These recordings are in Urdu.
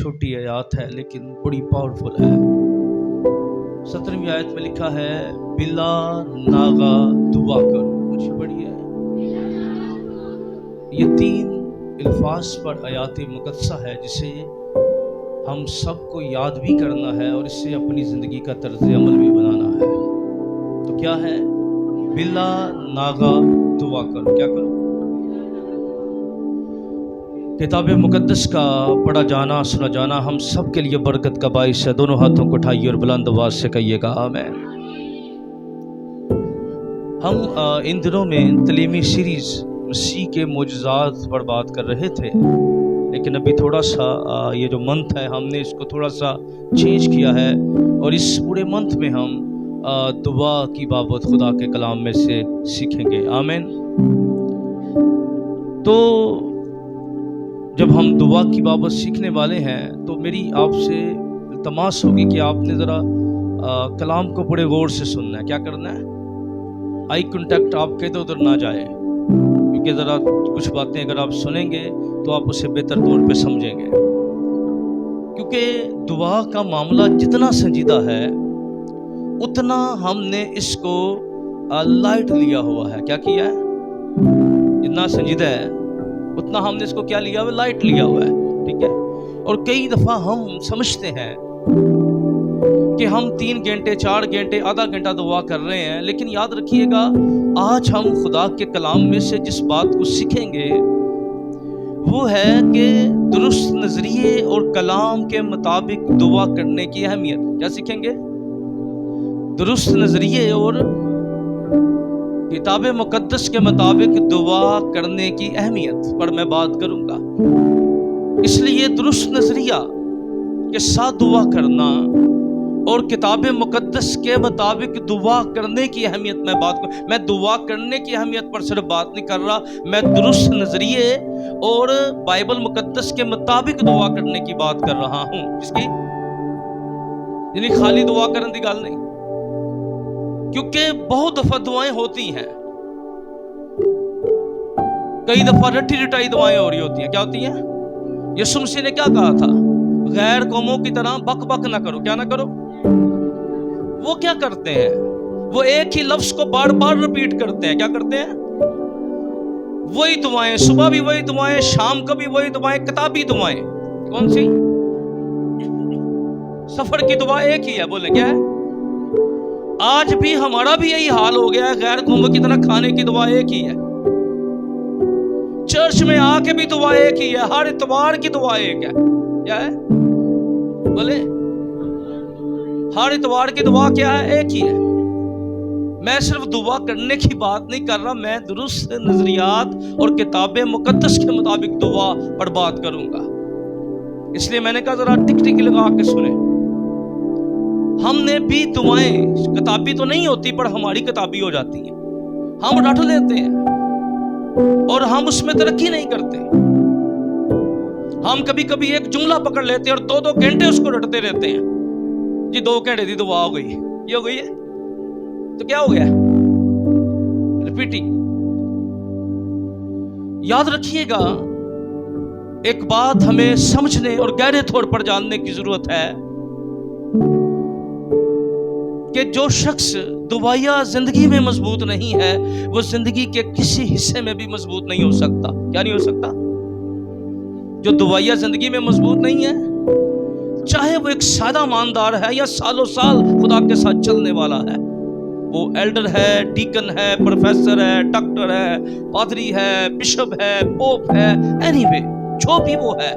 چھوٹی آیات ہے لیکن بڑی پاورفل ہے۔ 17ویں آیت میں لکھا ہے بلا ناغا دعا کرو۔ مجھے پڑھی ہے، یہ 3 الفاظ پر آیات مقدسہ ہے جسے ہم سب کو یاد بھی کرنا ہے اور اس سے اپنی زندگی کا طرز عمل بھی بنانا ہے۔ تو کیا ہے؟ بلا ناغا دعا کرو۔ کیا کرو؟ کتاب مقدس کا پڑھا جانا، سنا جانا ہم سب کے لیے برکت کا باعث ہے۔ دونوں ہاتھوں کو اٹھائیے اور بلند آواز سے کہیے گا آمین۔ ہم ان دنوں میں تعلیمی سیریز مسیح کے معجزات پر بات کر رہے تھے، لیکن ابھی تھوڑا سا یہ جو منتھ ہے ہم نے اس کو تھوڑا سا چینج کیا ہے، اور اس پورے منتھ میں ہم دعا کی بابت خدا کے کلام میں سے سیکھیں گے۔ آمین۔ تو جب ہم دعا کی بابت سیکھنے والے ہیں تو میری آپ سے التماس ہوگی کہ آپ نے ذرا کلام کو بڑے غور سے سننا ہے۔ کیا کرنا ہے؟ آئی کنٹیکٹ آپ کے ادھر ادھر نہ جائے، کیونکہ ذرا کچھ باتیں اگر آپ سنیں گے تو آپ اسے بہتر طور پہ سمجھیں گے، کیونکہ دعا کا معاملہ جتنا سنجیدہ ہے اتنا ہم نے اس کو لائٹ لیا ہوا ہے۔ کیا کیا ہے؟ جتنا سنجیدہ ہے اتنا ہم نے اس کو کیا لیا ہوا ہے؟ لائٹ لیا ہوا ہے۔ ٹھیک ہے؟ اور کئی دفعہ ہم سمجھتے ہیں کہ ہم 3 گھنٹے 4 گھنٹے آدھا گھنٹہ دعا کر رہے ہیں، لیکن یاد رکھیے گا آج ہم خدا کے کلام میں سے جس بات کو سیکھیں گے وہ ہے کہ درست نظریے اور کلام کے مطابق دعا کرنے کی اہمیت۔ کیا سیکھیں گے؟ درست نظریے اور کتاب مقدس کے مطابق دعا کرنے کی اہمیت پر میں بات کروں گا۔ اس لیے درست نظریہ کے ساتھ دعا کرنا اور کتاب مقدس کے مطابق دعا کرنے کی اہمیت میں بات کروں۔ میں دعا کرنے کی اہمیت پر صرف بات نہیں کر رہا، میں درست نظریے اور بائبل مقدس کے مطابق دعا کرنے کی بات کر رہا ہوں، جس کی یعنی خالی دعا کرنے کی گل نہیں، کیونکہ بہت دفعہ دعائیں ہوتی ہیں، کئی دفعہ رٹی رٹائی دعائیں ہو رہی ہوتی ہیں۔ کیا ہوتی ہیں؟ یسوع مسیح نے کیا کہا تھا؟ غیر قوموں کی طرح بک بک نہ کرو۔ کیا نہ کرو؟ وہ کیا کرتے ہیں؟ وہ ایک ہی لفظ کو بار بار ریپیٹ کرتے ہیں۔ کیا کرتے ہیں؟ وہی دعائیں، صبح بھی وہی دعائیں، شام کو بھی وہی دعائیں، کتابی دعائیں۔ کون سی؟ سفر کی دعا ایک ہی ہے، بولیں کیا ہے؟ آج بھی ہمارا بھی یہی حال ہو گیا ہے، غیر قوموں کی طرح کھانے کی دعا ایک ہی ہے، چرچ میں آ کے بھی دعا ایک ہی ہے، ہر اتوار کی دعا ایک ہے۔ کیا ہے؟ بولے ہر اتوار کی دعا کیا ہے؟ ایک ہی ہے۔ میں صرف دعا کرنے کی بات نہیں کر رہا، میں درست نظریات اور کتاب مقدس کے مطابق دعا پر بات کروں گا۔ اس لیے میں نے کہا ذرا ٹک ٹک لگا کے سنیں۔ ہم نے بھی دعائیں کتابی تو نہیں ہوتی پر ہماری کتابی ہو جاتی ہیں، ہم رٹ لیتے ہیں اور ہم اس میں ترقی نہیں کرتے۔ ہم کبھی کبھی ایک جملہ پکڑ لیتے ہیں اور 2 گھنٹے اس کو رٹتے رہتے ہیں۔ جی 2 گھنٹے دی دعا ہو گئی، یہ ہو گئی ہے تو کیا ہو گیا؟ ریپیٹنگ۔ یاد رکھیے گا ایک بات ہمیں سمجھنے اور گہرے طور پر جاننے کی ضرورت ہے کہ جو شخص دعائیا زندگی میں مضبوط نہیں ہے وہ زندگی کے کسی حصے میں بھی مضبوط نہیں ہو سکتا۔ کیا نہیں ہو سکتا؟ جو دعائیا زندگی میں مضبوط نہیں ہے، چاہے وہ ایک سادہ ماندار ہے یا سالوں سال خدا کے ساتھ چلنے والا ہے، وہ ایلڈر ہے، ڈیکن ہے، پروفیسر ہے، ڈاکٹر ہے، پادری ہے، بشپ ہے، پوپ ہے، اینی وے جو بھی وہ ہے،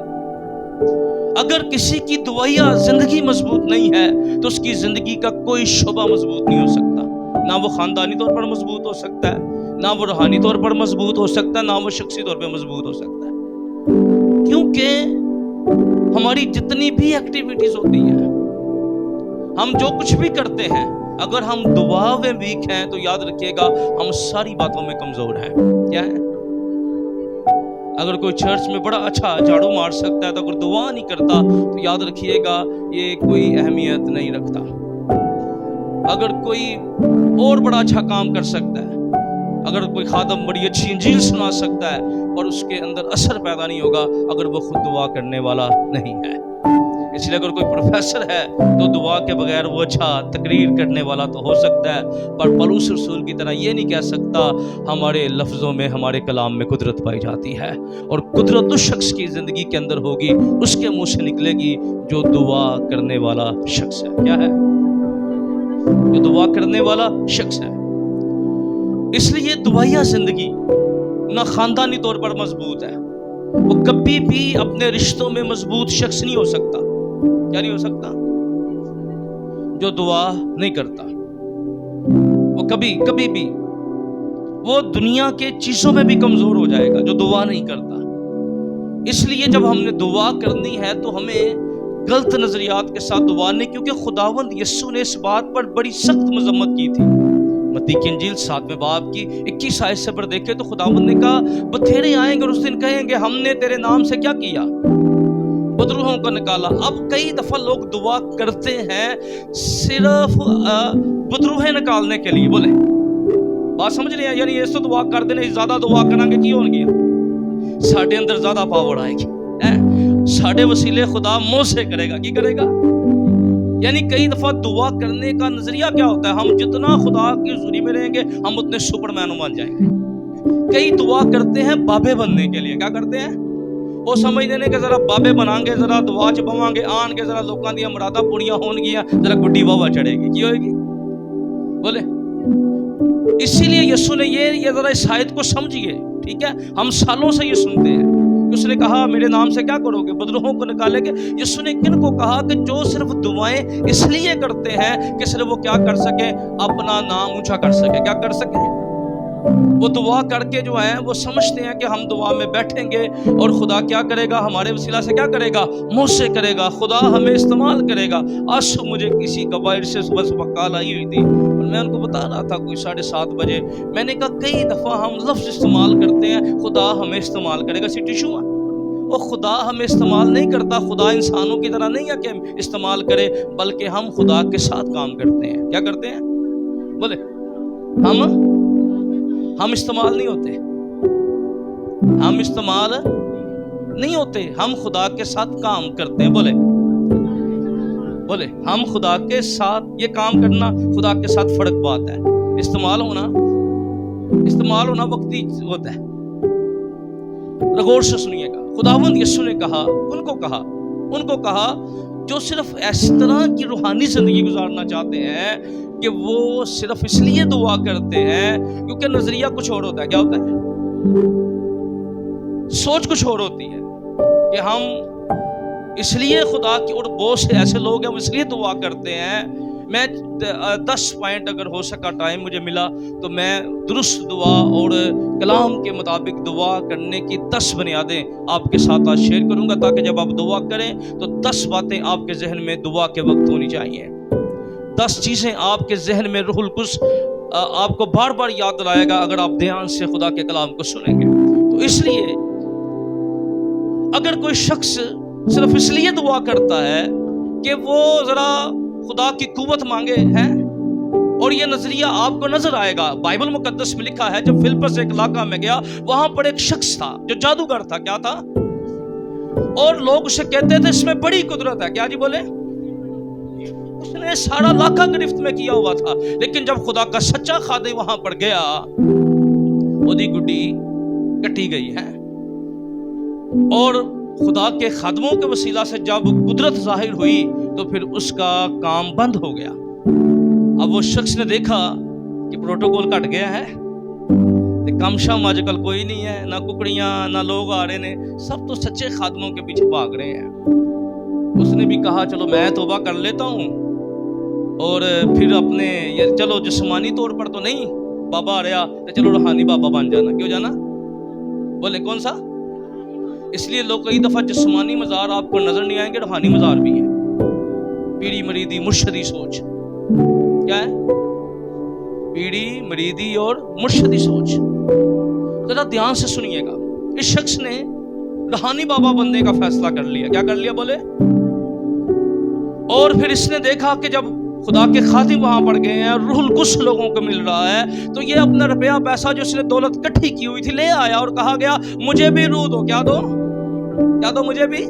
اگر کسی کی دعائیا زندگی مضبوط نہیں ہے تو اس کی زندگی کا کوئی شعبہ مضبوط نہیں ہو سکتا۔ نہ وہ خاندانی طور پر مضبوط ہو سکتا ہے، نہ وہ روحانی طور پر مضبوط ہو سکتا ہے، نہ وہ شخصی طور پر مضبوط ہو سکتا ہے، کیونکہ ہماری جتنی بھی ایکٹیویٹیز ہوتی ہیں، ہم جو کچھ بھی کرتے ہیں، اگر ہم دعا میں ویک ہیں تو یاد رکھیے گا ہم ساری باتوں میں کمزور ہیں۔ کیا ہے؟ اگر کوئی چرچ میں بڑا اچھا جھاڑو مار سکتا ہے تو اگر دعا نہیں کرتا تو یاد رکھیے گا یہ کوئی اہمیت نہیں رکھتا۔ اگر کوئی اور بڑا اچھا کام کر سکتا ہے، اگر کوئی خادم بڑی اچھی انجیل سنا سکتا ہے اور اس کے اندر اثر پیدا نہیں ہوگا اگر وہ خود دعا کرنے والا نہیں ہے۔ اس لیے اگر کوئی پروفیسر ہے تو دعا کے بغیر وہ اچھا تقریر کرنے والا تو ہو سکتا ہے، پر پولس رسول کی طرح یہ نہیں کہہ سکتا۔ ہمارے لفظوں میں، ہمارے کلام میں قدرت پائی جاتی ہے، اور قدرت اس شخص کی زندگی کے اندر ہوگی، اس کے منہ سے نکلے گی جو دعا کرنے والا شخص ہے۔ کیا ہے؟ جو دعا کرنے والا شخص ہے۔ اس لیے دعائیا زندگی نہ خاندانی طور پر مضبوط ہے، وہ کبھی بھی اپنے رشتوں میں مضبوط شخص نہیں ہو سکتا۔ کیا نہیں ہو سکتا؟ جو دعا نہیں کرتا، وہ کبھی بھی وہ دنیا کے چیزوں میں بھی کمزور ہو جائے گا جو دعا نہیں کرتا۔ اس لیے جب ہم نے دعا کرنی ہے تو ہمیں غلط نظریات کے ساتھ دعا نہیں، کیونکہ خداوند یسوع نے اس بات پر بڑی سخت مذمت کی تھی۔ متی کی انجیل 7ویں باب کی 21 آیت سے پر دیکھیں تو خداوند نے کہا بتھیرے آئیں گے اور اس دن کہیں گے ہم نے تیرے نام سے کیا کیا؟ بدروہوں کو نکالا۔ اب کئی دفعہ لوگ دعا کرتے ہیں صرف بدروہیں نکالنے کے لیے۔ بولے بات سمجھ رہے ہیں؟ یعنی اس تو دعا کر دینے، زیادہ دعا کریں گے کی ہونگی، ساڑھے اندر زیادہ پاور آئے گی، ساڑھے وسیلے خدا منہ سے کرے گا۔ کی کرے گا؟ یعنی کئی دفعہ دعا کرنے کا نظریہ کیا ہوتا ہے؟ ہم جتنا خدا کی حضوری میں رہیں گے ہم اتنے سپر مینوں بن جائیں گے۔ کئی دعا کرتے ہیں بابے بننے کے لیے۔ کیا کرتے ہیں؟ وہ سمجھتے ہیں کہ ذرا بابے بنائیں گے، ذرا دعا چ پوان گے، آن کے ذرا لوکاں دی مراداں پوریاں ہون گیاں، ذرا گڈی واہ چڑھے گی۔ کی ہوئے گی؟ بولے اسی لیے یسوع نے یہ ذرا اس آیت کو سمجھیے، ٹھیک ہے؟ ہم سالوں سے یہ سنتے ہیں، اس نے کہا میرے نام سے کیا کرو گے؟ بدروہوں کو نکالے گے۔ یسوع نے کن کو کہا کہ جو صرف دعائیں اس لیے کرتے ہیں کہ صرف وہ کیا کر سکیں؟ اپنا نام اونچا کر سکے۔ کیا کر سکیں؟ وہ دعا کر کے جو ہیں وہ سمجھتے ہیں کہ ہم دعا میں بیٹھیں گے اور خدا کیا کرے گا؟ ہمارے وسیلہ سے کیا کرے گا؟ منہ سے کرے گا، خدا ہمیں استعمال کرے گا۔ آج مجھے کسی قبائل سے صبح کال آئی ہوئی تھی اور میں ان کو بتا رہا تھا کوئی 7:30 بجے، میں نے کہا کئی دفعہ ہم لفظ استعمال کرتے ہیں خدا ہمیں استعمال کرے گا، سٹی شو ہے وہ خدا ہمیں استعمال نہیں کرتا۔ خدا انسانوں کی طرح نہیں ہے کہ استعمال کرے، بلکہ ہم خدا کے ساتھ کام کرتے ہیں۔ کیا کرتے ہیں؟ بولے ہم استعمال نہیں ہوتے، ہم استعمال نہیں ہوتے، ہم خدا کے ساتھ کام کرتے ہیں۔ بولے ہم خدا کے ساتھ، یہ کام کرنا خدا کے ساتھ فرق بات ہے۔ استعمال ہونا وقتی ہوتا ہے۔ غور سے سنیے گا، خداوند یسوع نے کہا ان کو کہا جو صرف اس طرح کی روحانی زندگی گزارنا چاہتے ہیں کہ وہ صرف اس لیے دعا کرتے ہیں کیونکہ نظریہ کچھ اور ہوتا ہے۔ کیا ہوتا ہے؟ سوچ کچھ اور ہوتی ہے کہ ہم اس لیے خدا کی، اور بہت سے ایسے لوگ ہیں وہ اس لیے دعا کرتے ہیں۔ میں 10 پوائنٹ اگر ہو سکا ٹائم مجھے ملا تو میں درست دعا اور کلام کے مطابق دعا کرنے کی 10 بنیادیں آپ کے ساتھ آج شیئر کروں گا، تاکہ جب آپ دعا کریں تو 10 باتیں آپ کے ذہن میں دعا کے وقت ہونی چاہیے۔ 10 چیزیں آپ کے ذہن میں روح القدس آپ کو بار بار یاد دلائے گا اگر آپ دھیان سے خدا کے کلام کو سنیں گے۔ تو اس لیے اگر کوئی شخص صرف اس لیے دعا کرتا ہے کہ وہ ذرا خدا کی قوت مانگے ہیں، اور یہ نظریہ آپ کو نظر آئے گا، بائبل مقدس میں لکھا ہے جب فلپس ایک علاقہ میں گیا وہاں پر ایک شخص تھا جو جادوگر تھا۔ کیا تھا؟ اور لوگ اسے کہتے تھے اس میں بڑی قدرت ہے۔ کیا جی بولے؟ اس نے سارا علاقہ گرفت میں کیا ہوا تھا، لیکن جب خدا کا سچا خادم وہاں پر گیا اودی گڈی کٹی گئی ہے، اور خدا کے خادموں کے وسیلہ سے جب قدرت ظاہر ہوئی تو پھر اس کا کام بند ہو گیا۔ اب وہ شخص نے دیکھا کہ پروٹوکول کٹ گیا ہے، کم شام آج کل کوئی نہیں ہے، نہ ککڑیاں نہ لوگ آ رہے ہیں، سب تو سچے خادموں کے پیچھے بھاگ رہے ہیں۔ اس نے بھی کہا چلو میں توبہ کر لیتا ہوں، اور پھر اپنے چلو جسمانی طور پر تو نہیں بابا آ رہا تو چلو روحانی بابا بن جانا۔ کیوں جانا؟ بولے کون سا؟ اس لیے لوگ کئی دفعہ جسمانی مزار آپ کو نظر نہیں آئیں گے، روحانی مزار بھی ہے۔ پیڑی مریدی مرشدی سوچ کیا ہے؟ پیڑی مریدی اور مرشدی سوچ۔ ذرا دھیان سے سنیے گا، اس شخص نے روحانی بابا بننے کا فیصلہ کر لیا۔ کیا کر لیا؟ بولے اور پھر اس نے دیکھا کہ جب خدا کے خادم وہاں پڑ گئے ہیں اور روح القدس لوگوں کو مل رہا ہے تو یہ اپنا روپیہ پیسہ جو اس نے دولت کٹھی کی ہوئی تھی لے آیا اور کہا گیا مجھے بھی روح دو۔ کیا دو؟ کیا دو؟ مجھے بھی۔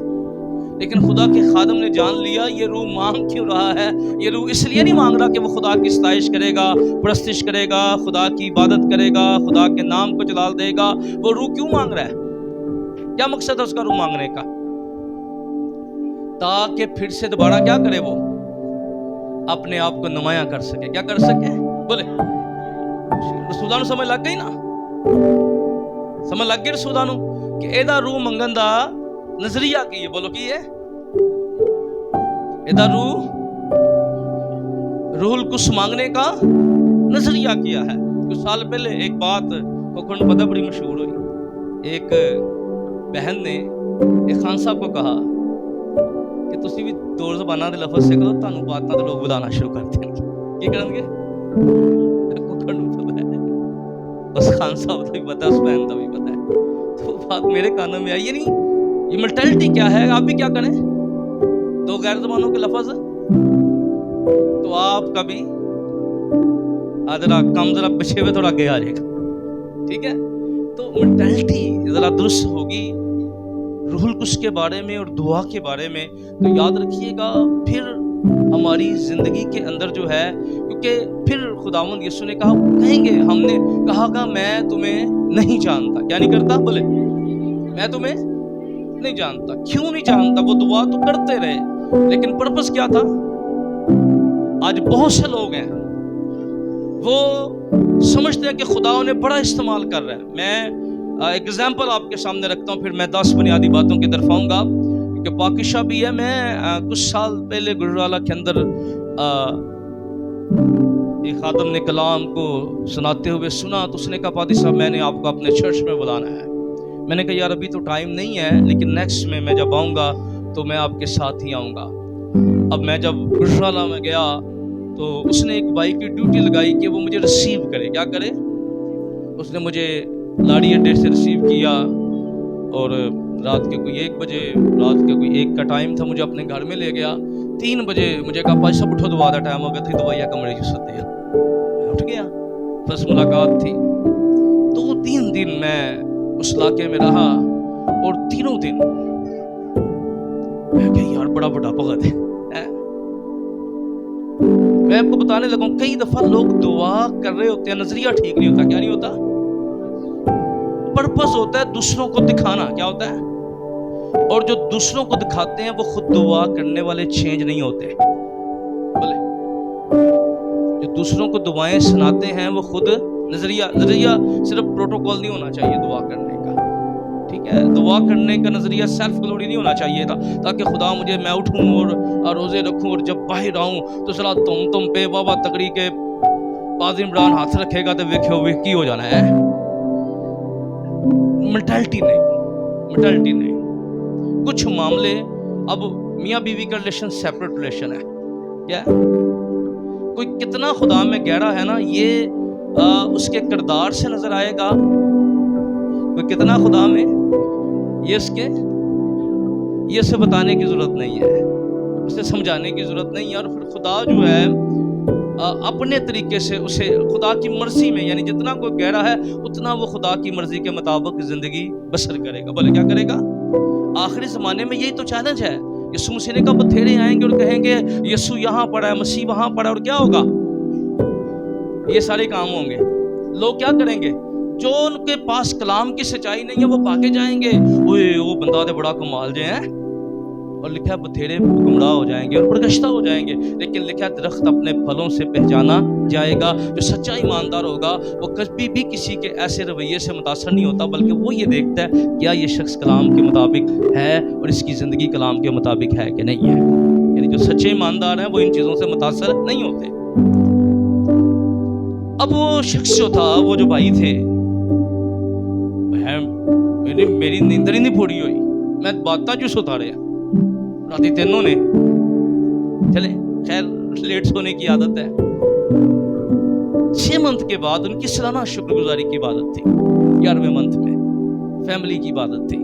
لیکن خدا کے خادم نے جان لیا یہ روح مانگ کیوں رہا ہے. یہ روح اس لیے نہیں مانگ رہا کہ وہ خدا کی ستائش کرے گا, پرستش کرے گا, خدا کی عبادت کرے گا, خدا کے نام کو جلال دے گا. وہ روح کیوں مانگ رہا ہے؟ کیا مقصد ہے اس کا روح مانگنے کا؟ تاکہ پھر سے دوبارہ کیا کرے, وہ اپنے آپ کو نمایاں کر سکے. کیا کر سکے؟ بولے رسولہ نو سمجھ لگ گئی نا, سمجھ لگ گئی رسولہ نو کہ ایدہ روح منگن دا نظریہ کی ہے. بولو کی ہے ایدہ روح القدس مانگنے کا نظریہ کیا ہے. کچھ سال پہلے ایک بات کوکھن پتہ بڑی مشہور ہوئی. ایک بہن نے ایک خان صاحب کو کہا کہ تسی بھی دور زبانہ دے لفظ سے کرو, تانوں باتاں تے لوگ بلانا شروع کر دیں گے. کی کرن گے؟ کوکھن پتہ ہے, بس خان صاحب تو بھی پتہ ہے, اس بہن تو بھی پتہ ہے. تو بات میرے کانوں میں آئی. یہ ملٹیلٹی کیا ہے؟ آپ بھی کیا کریں, دو غیر زبانوں کے لفظ تو آپ کا بھی ذرا کم, ذرا پیچھے ہوئے تھوڑا آگے آ جائے گا. ٹھیک ہے, تو ملٹیلٹی ذرا درست ہوگی روح القدس کے بارے میں اور دعا کے بارے میں, تو یاد رکھیے گا پھر ہماری زندگی کے اندر جو ہے, کیونکہ پھر خداوند یسوع نے کہا, کہیں گے ہم نے کہا کہ میں تمہیں نہیں جانتا. کیا نہیں کرتا؟ بولے میں تمہیں نہیں جانتا. کیوں نہیں جانتا؟ وہ دعا تو کرتے رہے, لیکن پرپس کیا تھا؟ آج بہت سے لوگ ہیں وہ سمجھتے ہیں کہ خدا انہیں بڑا استعمال کر رہا ہے. میں ایک ایگزامپل آپ کے سامنے رکھتا ہوں, پھر میں 10 بنیادی باتوں کی طرف آؤں گا, کیونکہ پاکی شاہ بھی ہے. میں کچھ سال پہلے گجرالہ کے اندر ایک خادم نے کلام کو سناتے ہوئے سنا, تو اس نے کہا پادری صاحب میں نے آپ کو اپنے چرچ میں بلانا ہے. میں نے کہا یار ابھی تو ٹائم نہیں ہے, لیکن نیکسٹ میں جب آؤں گا تو میں آپ کے ساتھ ہی آؤں گا. اب میں جب گجرالہ میں گیا تو اس نے ایک بھائی کی ڈیوٹی لگائی کہ وہ مجھے ریسیو کرے. کیا کرے؟ اس نے مجھے لاڑی اڈے سے ریسیو کیا, اور رات کے کوئی 1 بجے, رات کے کوئی 1 کا ٹائم تھا, مجھے اپنے گھر میں لے گیا. 3 بجے مجھے کہا پائی صاحب اٹھو, دعا دا ٹائم ہو گیا تھی, دوائیا کمرے کی ستے ہیں. اٹھ گیا, فرسٹ ملاقات تھی. 2-3 دن میں اس علاقے میں رہا, اور تینوں دن میں کہا یار بڑا بڑا بغت ہے. میں آپ کو بتانے لگا ہوں, کئی دفعہ لوگ دعا کر رہے ہوتے ہیں, نظریہ ٹھیک نہیں ہوتا. کیا نہیں ہوتا؟ پرپس ہوتا ہے دوسروں کو دکھانا. کیا ہوتا ہے؟ اور جو دوسروں کو دکھاتے ہیں وہ خود دعا کرنے والے چینج نہیں ہوتے. بولے جو دوسروں کو دعائیں سناتے ہیں وہ خود نظریہ صرف پروٹوکول نہیں ہونا چاہیے دعا کرنے کا. ٹھیک ہے, دعا کرنے کا نظریہ سیلف گلوری نہیں ہونا چاہیے تھا, تاکہ خدا مجھے میں اٹھوں اور روزے رکھوں, اور جب باہر آؤں تو ذرا تم پہ بابا تکڑی کے قاضی عمران ہاتھ رکھے گا تو ویکھی ہو جانا ہے. ملٹیلٹی نہیں. کچھ معاملے, اب میاں بیوی کا ریلیشن سیپریٹ ریلیشن ہے. کیا ہے؟ کوئی کتنا خدا میں گہرا ہے نا, یہ اس کے کردار سے نظر آئے گا. کوئی کتنا خدا میں, یہ اسے بتانے کی ضرورت نہیں ہے, اسے سمجھانے کی ضرورت نہیں ہے. اور پھر خدا جو ہے اپنے طریقے سے اسے خدا کی مرضی میں, یعنی جتنا کوئی گہرا ہے اتنا وہ خدا کی مرضی کے مطابق زندگی بسر کرے گا. بولے کیا کرے گا؟ آخری زمانے میں یہی تو چیلنج ہے. یسوع مسیح نے کہا بتھیرے آئیں گے اور کہیں گے یسوع یہاں پڑا ہے, مسیح وہاں پڑا ہے, اور کیا ہوگا؟ یہ سارے کام ہوں گے. لوگ کیا کریں گے؟ جو ان کے پاس کلام کی سچائی نہیں ہے وہ بھاگے جائیں گے, وہ بندہ دے بڑا کمال جے ہیں, اور لکھا ہے بتھیرے گمراہ ہو جائیں گے اور پرگشتہ ہو جائیں گے. لیکن لکھا ہے درخت اپنے پھلوں سے پہچانا جائے گا. جو سچا ایماندار ہوگا وہ کبھی بھی کسی کے ایسے رویے سے متاثر نہیں ہوتا, بلکہ وہ یہ دیکھتا ہے کیا یہ شخص کلام کے مطابق ہے اور اس کی زندگی کلام کے مطابق ہے کہ نہیں ہے. یعنی جو سچے ایماندار ہیں وہ ان چیزوں سے متاثر نہیں ہوتے. اب وہ شخص جو تھا, وہ جو بھائی تھے, میری نیندر ہی نہیں پھوڑی ہوئی, میں باتاں جو ستا رہے راتی تینوں نے. چلے خیر, لیٹ سونے کی عادت ہے. 6 منتھ کے بعد ان کی سالانہ شکر گزاری کی عبادت تھی. 11ویں منتھ میں فیملی کی عبادت تھی.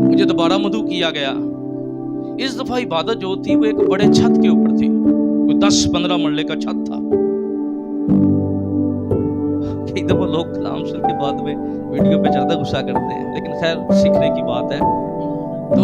مجھے دوبارہ مدعو کیا گیا. اس دفعہ عبادت جو تھی وہ ایک بڑے چھت کے اوپر تھی, کوئی 10-15 مرلے کا چھت تھا. کئی دفعہ لوگ کلام سن کے بعد میں ویڈیو پہ زیادہ غصہ کرتے ہیں, لیکن خیر سیکھنے کی بات ہے. تو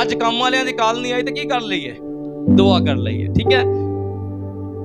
ਅੱਜ ਕੰਮ ਵਾਲਿਆਂ ਦੀ ਕਾਲ ਨਹੀਂ ਆਈ ਤੇ ਕੀ ਕਰ ਲਈਏ, ਦੁਆ ਕਰ ਲਈਏ, ਠੀਕ ਹੈ।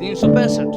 365।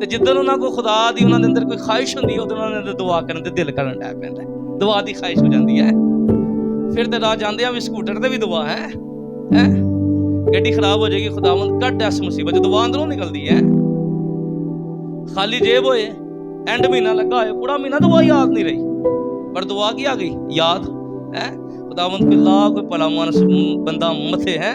ਤੇ ਜਿੱਦਣ ਉਹਨਾਂ ਕੋ ਖੁਦਾ ਦੀ ਉਹਨਾਂ ਦੇ ਅੰਦਰ ਕੋਈ ਖਾਹਿਸ਼ ਹੁੰਦੀ ਹੈ ਉਦੋਂ ਉਹਨਾਂ ਦੇ ਦੁਆ ਕਰਨ ਤੇ ਦਿਲ ਕਰਨ ਲੱਗ ਪੈਂਦਾ, ਦੁਆ ਦੀ ਖਾਹਿਸ਼ ਹੋ ਜਾਂਦੀ ਹੈ। ਫਿਰ ਤੇ ਰਾਹ ਜਾਂਦੇ ਆ ਵੀ ਸਕੂਟਰ ਤੇ ਵੀ ਦੁਆ ਹੈ, ਗੱਡੀ ਖਰਾਬ ਹੋ ਜਾਏਗੀ, ਖੁਦਾਵੰਦ ਕੱਢ ਇਸ ਮੁਸੀਬਤ ਚ, ਦੁਆ ਅੰਦਰੋਂ ਨਿਕਲਦੀ ਹੈ। ਖਾਲੀ ਜੇਬ ਹੋਏ, ਐਂਡ ਮਹੀਨਾ ਲੱਗਾ ਹੋਏ, ਪੂਰਾ ਮਹੀਨਾ ਦੁਆ ਯਾਦ ਨਹੀਂ ਰਹੀ, ਪਰ ਦੁਆ ਕੀ ਆ ਗਈ ਯਾਦ ਹੈ। ਖੁਦਾਵੰਦ ਕੋਈ ਲਾ ਕੋਈ ਭਲਾ ਮਾਨਸ ਬੰਦਾ ਮਥੇ ਹੈ,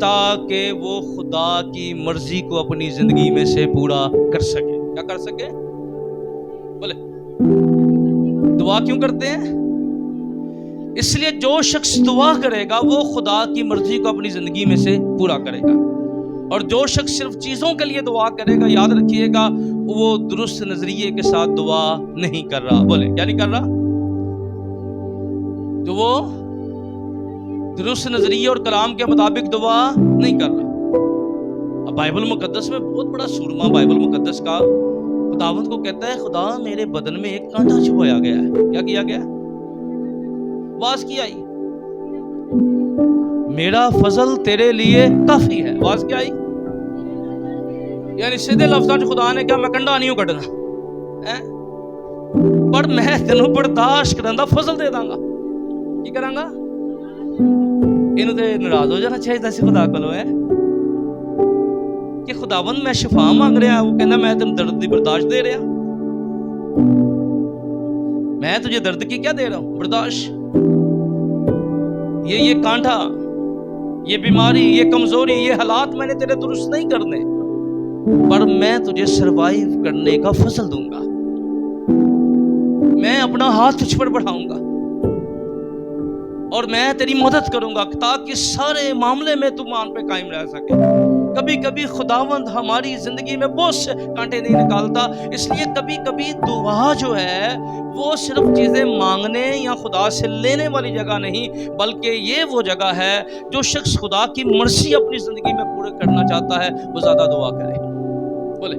تاکہ وہ خدا کی مرضی کو اپنی زندگی میں سے پورا کر سکے. کیا کر سکے؟ بولے دعا کیوں کرتے ہیں؟ اس لیے جو شخص دعا کرے گا وہ خدا کی مرضی کو اپنی زندگی میں سے پورا کرے گا. اور جو شخص صرف چیزوں کے لیے دعا کرے گا، یاد رکھیے گا، وہ درست نظریے کے ساتھ دعا نہیں کر رہا. بولے کیا نہیں کر رہا؟ جو وہ درست نظریے اور کلام کے مطابق دعا نہیں کر رہا. اب بائبل مقدس میں بہت بڑا سورما بائبل مقدس کا خداوند کو کہتا ہے خدا میرے بدن میں ایک کانٹا چھپایا گیا ہے. کیا کیا گیا؟ آواز کی آئی میرا فضل تیرے لیے کافی ہے. آواز کیا آئی؟ یعنی سیدھے لفظاں چ خدا نے کیا میں کنڈا نہیں کٹنا پر میں تینوں برداشت کرن دا فضل دے داں گا. کی کراں گا؟ اینوں تے ناراض ہو جانا چاہیے سی خدا کولو ہے کہ خداوند میں شفا مانگ رہا، وہ کہندا میں تینوں درد دی برداشت دے رہا. میں تجھے درد کی کیا دے رہا ہوں؟ برداشت. یہ کانٹا، یہ بیماری، یہ کمزوری، یہ حالات میں نے تیرے درست نہیں کرنے، پر میں تجھے سروائیو کرنے کا فضل دوں گا. میں اپنا ہاتھ تجھ پر بڑھاؤں گا اور میں تیری مدد کروں گا تاکہ سارے معاملے میں تو مان پہ قائم رہ سکے. کبھی کبھی خداوند ہماری زندگی میں بہت سے کانٹے نہیں نکالتا، اس لیے کبھی کبھی دعا جو ہے وہ صرف چیزیں مانگنے یا خدا سے لینے والی جگہ نہیں، بلکہ یہ وہ جگہ ہے جو شخص خدا کی مرضی اپنی زندگی میں پورے کرنا چاہتا ہے وہ زیادہ دعا کرے. بولے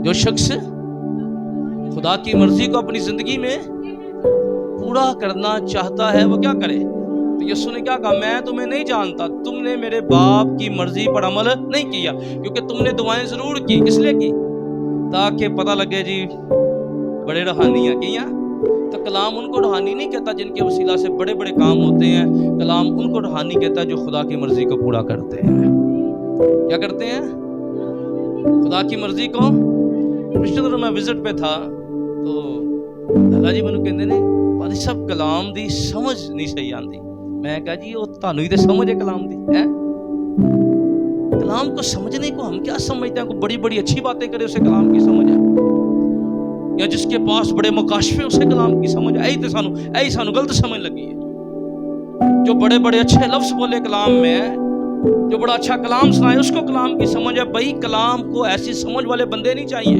جو شخص خدا کی مرضی کو اپنی زندگی میں پورا کرنا چاہتا ہے وہ کیا کرے؟ تو یسوع نے کیا کہا؟ میں تمہیں نہیں جانتا، تم نے میرے باپ کی مرضی پر عمل نہیں کیا. کیونکہ تم نے دعائیں ضرور کی، کس لیے کی؟ تاکہ پتہ لگے جی بڑے روحانی ہیں. کیا؟ تو کلام ان کو روحانی نہیں کہتا جن کے وسیلہ سے بڑے بڑے کام ہوتے ہیں، کلام ان کو روحانی کہتا ہے جو خدا کی مرضی کو پورا کرتے ہیں. کیا کرتے ہیں؟ خدا کی مرضی کو. پچھلے دنوں میں وزٹ پہ تھا تو اللہ جی مینوں کہندے نے پادری صاحب کلام دی سمجھ نہیں صحیح آندی. میں کہا جی وہ تانوں ہی تے سمجھ ہے کلام دی ہے. کلام کو سمجھنے کو ہم کیا سمجھتے ہیں؟ کوئی بڑی بڑی اچھی باتیں کرے اسے کلام کی سمجھ ہے، یا جس کے پاس بڑے مکاشفے اسے کلام کی سمجھ ہے. ایہی سانو غلط سمجھ لگی ہے. جو بڑے بڑے اچھے لفظ بولے کلام میں، جو بڑا اچھا کلام سنائے اس کو کلام کی سمجھ ہے. بھائی کلام کو ایسی سمجھ والے بندے نہیں چاہیے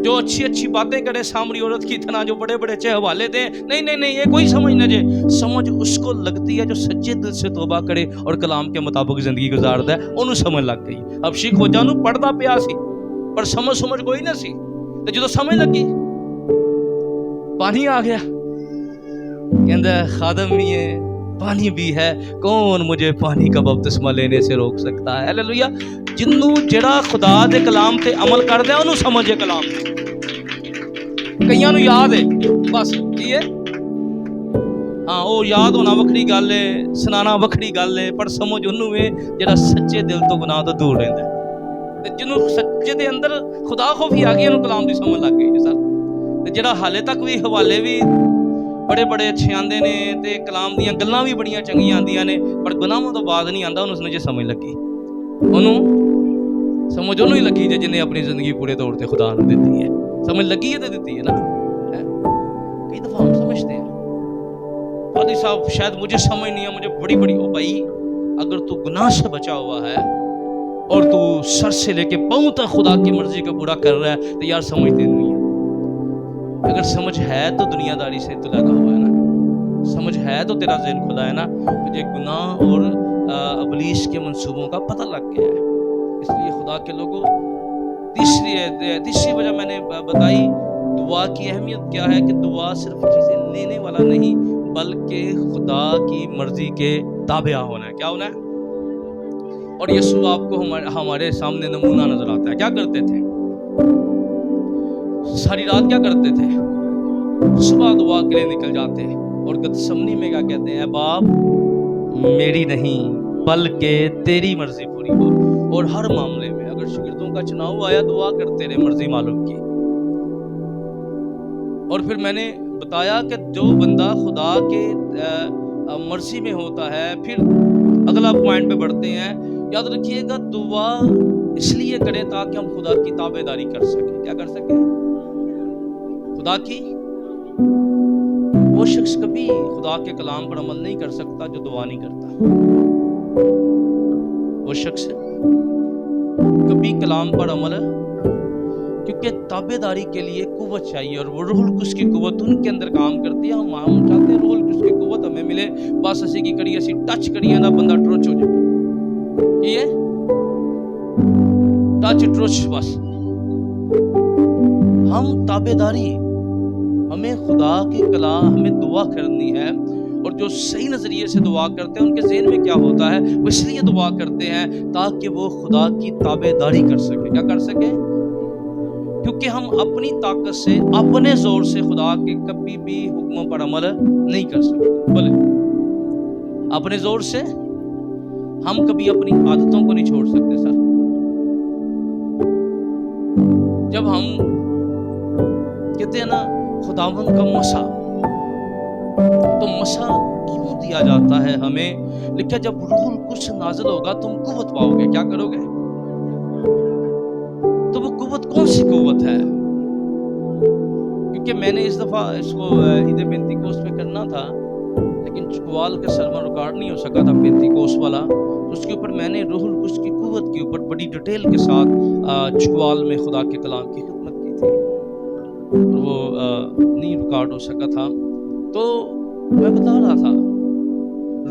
جو اچھی اچھی باتیں کرے سامری عورت کی طرح، جو بڑے بڑے اچھے حوالے دیں. نہیں یہ کوئی سمجھ نہ جے. سمجھ اس کو لگتی ہے جو سچے دل سے توبہ کرے اور کلام کے مطابق زندگی گزارتا ہے، انہوں سمجھ لگ گئی. اب شیخ ہو جانو پڑھتا پیا سی پر سمجھ کوئی نہ سی. تو جدو سمجھ لگی پانی آ گیا، کہندا خادم بھی ہے پانی بھی ہے، کون مجھے پانی کا بپتسمہ لینے سے روک سکتا ہے. ہاللویا. جنوں جڑا خدا دے کلام تے عمل کر دے انہوں سمجھے کلام. کئیاں نوں یاد ہے بس کی ہے ہاں وہ یاد ہونا وکھری گل ہے، سنانا وکھری گل ہے، پر سمجھ انہوں ہے جڑا سچے دل تو گناہ تو دور رہندا ہے. جنوں سچے دے اندر خدا خوفی آ گئی انہوں کلام دی سمجھ لگ گئی سر. جڑا حالے تک بھی حوالے بھی بڑے بڑے اچھے آندے نے تے کلام دیاں گلاں بھی بڑیاں چنگیاں آندیاں نے، پر گناہوں تو بعد نہیں آندا، انہوں نے سمجھ لگی. انہوں سمجھ انہوں ہی لگی جے جنہیں اپنی زندگی پورے طور تے خدا نے دیتی ہے. سمجھ لگی ہے تو دیتی ہے نا. کئی دفعہ ہم سمجھتے ہیں پادری صاحب شاید مجھے سمجھ نہیں ہے، مجھے بڑی او بھائی اگر تو گناہ سے بچا ہوا ہے اور تو سر سے لے کے پاؤں تک خدا کی مرضی کو پورا کر رہا ہے تو یار سمجھتے نہیں ہے. اگر سمجھ ہے تو دنیا داری سے تو لگا ہوا ہے نا، سمجھ ہے تو تیرا ذہن کھلا ہے نا، تجھے گناہ اور ابلیس کے منصوبوں کا پتہ لگ گیا ہے. اس لیے خدا کے لوگوں تیسری وجہ میں نے بتائی دعا کی اہمیت کیا ہے، کہ دعا صرف چیزیں لینے والا نہیں بلکہ خدا کی مرضی کے تابع ہونا ہے. کیا ہونا ہے؟ اور یسوع آپ کو ہمارے سامنے نمونہ نظر آتا ہے. کیا کرتے تھے؟ ساری رات کیا کرتے تھے؟ صبح دعا کے لیے نکل جاتے اور گتسمنی میں کیا کہتے ہیں؟ باپ میری نہیں بلکہ تیری مرضی پوری ہو. اور ہر معاملے میں اگر شاگردوں کا چناؤ آیا دعا کرتے رہے مرضی معلوم کی. اور پھر میں نے بتایا کہ جو بندہ خدا کے مرضی میں ہوتا ہے. پھر اگلا پوائنٹ پہ بڑھتے ہیں. یاد رکھیے گا دعا اس لیے کریں تاکہ ہم خدا کی تابع داری کر سکیں. کیا کر سکیں؟ خدا کی. وہ شخص کبھی خدا کے کلام پر عمل نہیں کر سکتا جو دعا نہیں کرتا. وہ شخص کبھی کلام پر عمل، کیونکہ تابع داری کے لیے قوت چاہیے اور وہ روح القدس کی قوت ان کے اندر کام کرتی ہے. ہم چاہتے ہیں روح القدس کی قوت ہمیں ملے، بس اسی کی کڑی اسی ٹچ کریے نا بندہ ٹروچ ہو جائے. یہ ٹچ ٹروچ بس. ہم تابع داری، ہمیں خدا کی کلام، ہمیں دعا کرنی ہے. اور جو صحیح نظریے سے دعا کرتے ہیں ان کے ذہن میں کیا ہوتا ہے؟ وہ اس لیے دعا کرتے ہیں تاکہ وہ خدا کی تابع داری کر سکے. کیا کر سکے؟ کیونکہ ہم اپنی طاقت سے، اپنے زور سے خدا کے کبھی بھی حکموں پر عمل نہیں کر سکتے. بولے اپنے زور سے ہم کبھی اپنی عادتوں کو نہیں چھوڑ سکتے. سر جب ہم کہتے ہیں نا خداوند کا مسا، تو مسا کیوں دیا جاتا ہے ہمیں؟ لکھا جب روح القدس نازل ہوگا تم قوت پاؤ گے. کیا کرو گے؟ تو وہ قوت کون سی قوت ہے؟ کیونکہ میں نے اس دفعہ اس کو عید پینتیکوس پہ کرنا تھا، لیکن چکوال کا سرمن ریکارڈ نہیں ہو سکا تھا پینتیکوس والا. اس کے اوپر میں نے روح القدس کی قوت کے اوپر بڑی ڈیٹیل کے ساتھ چکوال میں خدا کے کلام کی خدمت کی تھی. وہ نہیں ریکارڈ ہو سکا تھا. تو میں بتا رہا تھا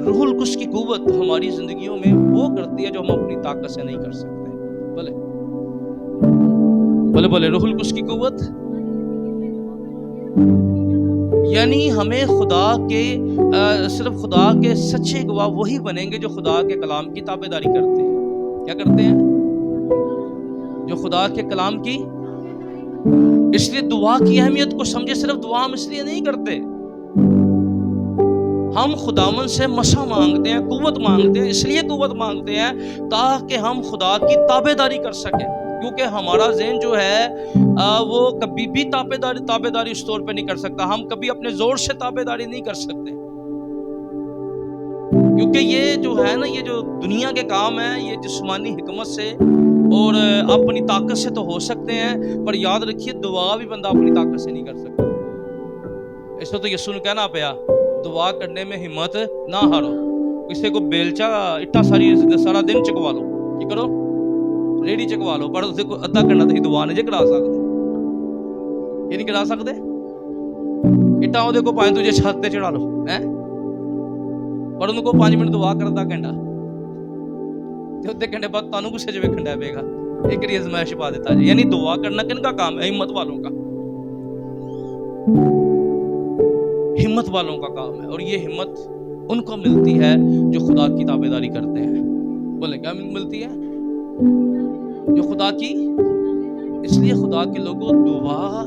روح القدس کی قوت ہماری زندگیوں میں وہ کرتی ہے جو ہم اپنی طاقت سے نہیں کر سکتے. بولے بولے بولے روح القدس کی قوت یعنی ہمیں خدا کے صرف خدا کے سچے گواہ وہی بنیں گے جو خدا کے کلام کی تابع داری کرتے ہیں. کیا کرتے ہیں؟ جو خدا کے کلام کی. اس لیے دعا کی اہمیت کو سمجھے. صرف دعا ہم اس لیے نہیں کرتے، ہم خداوند سے مسا مانگتے ہیں، قوت مانگتے ہیں. اس لیے قوت مانگتے ہیں تاکہ ہم خدا کی تابع داری کر سکیں. کیونکہ ہمارا ذہن جو ہے وہ کبھی بھی تابع داری اس طور پہ نہیں کر سکتا. ہم کبھی اپنے زور سے تابع داری نہیں کر سکتے، کیونکہ یہ جو ہے نا، یہ جو دنیا کے کام ہیں یہ جسمانی حکمت سے اور اپنی طاقت سے تو ہو سکتے ہیں، پر یاد رکھیے دعا بھی بندہ اپنی طاقت سے نہیں کر سکتا. اس کو تو یسوع نے کہنا پیا دعا کرنے میں ہمت نہ ہارو. کسی کو بیلچا اٹھا سارا دن چکوا لو، کی کرو ریڈی چکوا لو، پر اسے کو ادھا کرنا تو دعا نہیں کرا سکتے. یہ نہیں کرا سکتے. اٹھا وہ دیکھو پائیں تجھے چھت تے چڑھا لو، پر ان کو 5 منٹ دعا کر دا گھنٹہ تے ادھے گھنٹے بعد تانوں غصے چ ویکھن ڈے پے گا. ایک ری ازمائش پا دیتا جی. یعنی دعا کرنا کن کا کام ہے؟ ہمت والوں کا. ہمت والوں کا کام ہے. اور یہ ہمت ان کو ملتی ہے جو خدا کی تابع داری کرتے ہیں. بولے کیا ملتی ہے؟ جو خدا کی. اس لیے خدا کے لوگوں دعا